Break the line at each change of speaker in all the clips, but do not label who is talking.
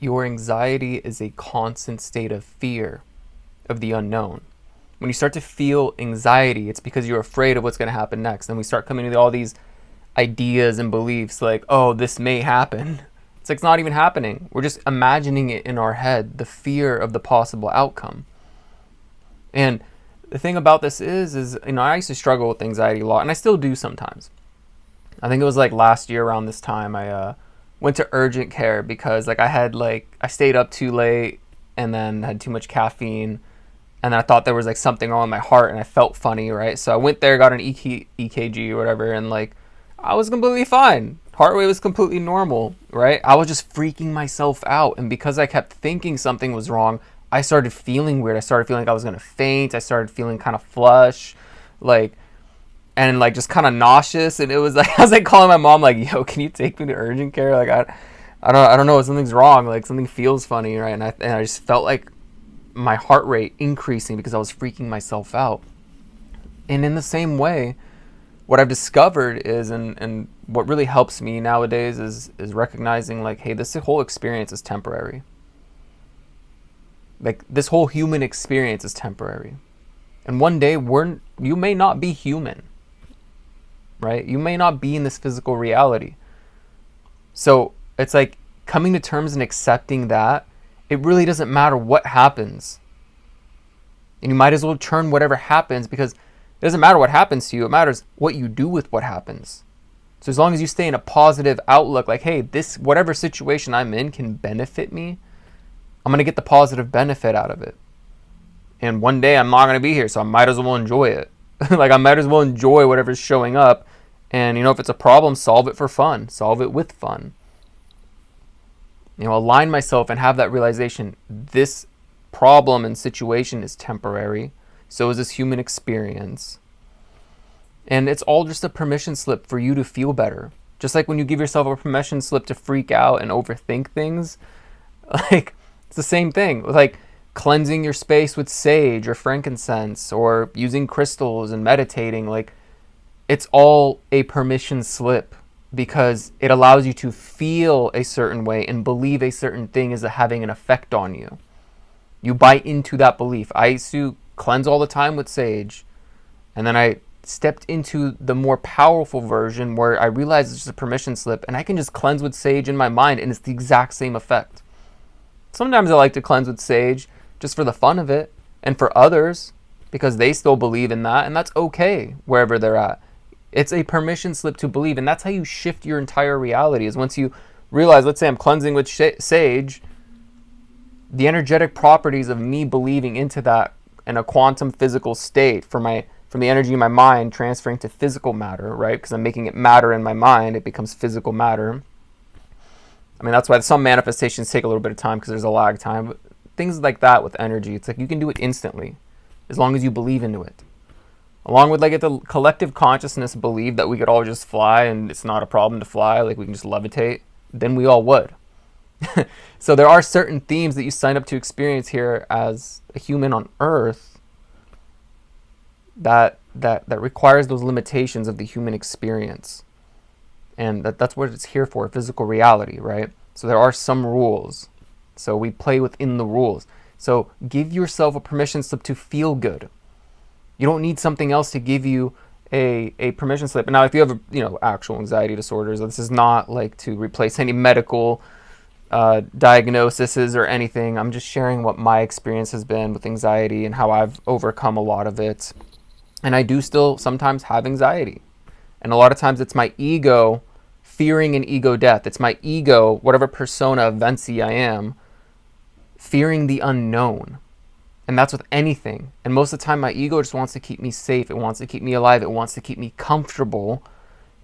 Your anxiety is a constant state of fear of the unknown. When you start to feel anxiety, it's because you're afraid of what's going to happen next. And we start coming to all these ideas and beliefs like, oh, this may happen. It's like it's not even happening. We're just imagining it in our head, the fear of the possible outcome. And the thing about this is, I used to struggle with anxiety a lot, and I still do sometimes. I think it was like last year around this time, I went to urgent care because I stayed up too late and then had too much caffeine, and then I thought there was like something wrong with my heart, and I felt funny, right? So I went there, got an EKG or whatever, and like I was completely fine. Heart rate was completely normal, right? I was just freaking myself out, and because I kept thinking something was wrong, I started feeling weird. I started feeling like I was gonna faint. I started feeling kind of flush, like, and like just kind of nauseous. And it was like I was like calling my mom, like, "Yo, can you take me to urgent care? Like, I don't know, something's wrong. Like something feels funny, right?" And I just felt like my heart rate increasing because I was freaking myself out. And in the same way, what I've discovered is, and what really helps me nowadays is recognizing like, hey, this whole experience is temporary. Like this whole human experience is temporary. And one day you may not be human, right? You may not be in this physical reality. So it's like coming to terms and accepting that it really doesn't matter what happens. And you might as well turn whatever happens, because it doesn't matter what happens to you. It matters what you do with what happens. So as long as you stay in a positive outlook, like, hey, this whatever situation I'm in can benefit me, I'm going to get the positive benefit out of it. And one day I'm not going to be here, so I might as well enjoy it. Like I might as well enjoy whatever's showing up. And if it's a problem, solve it for fun. Solve it with fun. Align myself and have that realization. This problem and situation is temporary. So is this human experience. And it's all just a permission slip for you to feel better. Just like when you give yourself a permission slip to freak out and overthink things, like it's the same thing. Like cleansing your space with sage or frankincense or using crystals and meditating, like it's all a permission slip, because it allows you to feel a certain way and believe a certain thing is having an effect on you. You buy into that belief. I used to cleanse all the time with sage, and then I stepped into the more powerful version where I realized it's just a permission slip, and I can just cleanse with sage in my mind and it's the exact same effect. Sometimes I like to cleanse with sage just for the fun of it, and for others because they still believe in that, and that's okay wherever they're at. It's a permission slip to believe, and that's how you shift your entire reality. Is once you realize, let's say I'm cleansing with sage, the energetic properties of me believing into that in a quantum physical state from the energy in my mind transferring to physical matter, right? Because I'm making it matter in my mind, it becomes physical matter. I mean, that's why some manifestations take a little bit of time because there's a lag time. But things like that with energy, it's like you can do it instantly as long as you believe into it. Along with like if the collective consciousness believed that we could all just fly and it's not a problem to fly, like we can just levitate, then we all would. So there are certain themes that you sign up to experience here as a human on Earth that requires those limitations of the human experience. And that's what it's here for, physical reality, right? So there are some rules. So we play within the rules. So give yourself a permission slip to feel good. You don't need something else to give you a permission slip. Now, if you have actual anxiety disorders, this is not like to replace any medical diagnoses or anything. I'm just sharing what my experience has been with anxiety and how I've overcome a lot of it. And I do still sometimes have anxiety. And a lot of times it's my ego fearing an ego death. It's my ego, whatever persona of Venci I am, fearing the unknown. And that's with anything. And most of the time my ego just wants to keep me safe. It wants to keep me alive. It wants to keep me comfortable.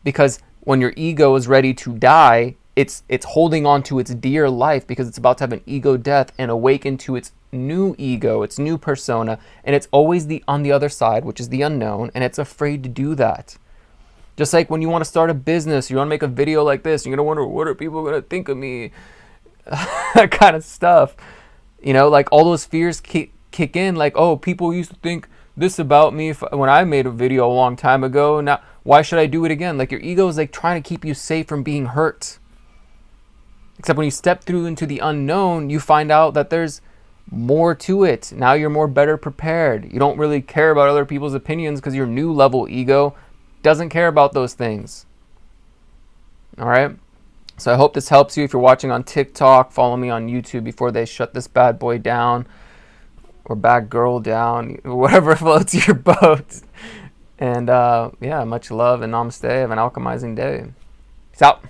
Because when your ego is ready to die, it's holding on to its dear life because it's about to have an ego death and awaken to its new ego, its new persona. And it's always on the other side, which is the unknown. And it's afraid to do that. Just like when you want to start a business, you want to make a video like this, you're going to wonder, what are people going to think of me? That kind of stuff. Like all those fears kick in, like, oh, people used to think this about me when I made a video a long time ago. Now, why should I do it again? Like your ego is like trying to keep you safe from being hurt. Except when you step through into the unknown, you find out that there's more to it. Now you're more better prepared. You don't really care about other people's opinions because your new level ego doesn't care about those things. All right? So I hope this helps you. If you're watching on TikTok, follow me on YouTube before they shut this bad boy down, or bad girl down, whatever floats your boat. And yeah, much love and namaste. Have an alchemizing day. Peace out.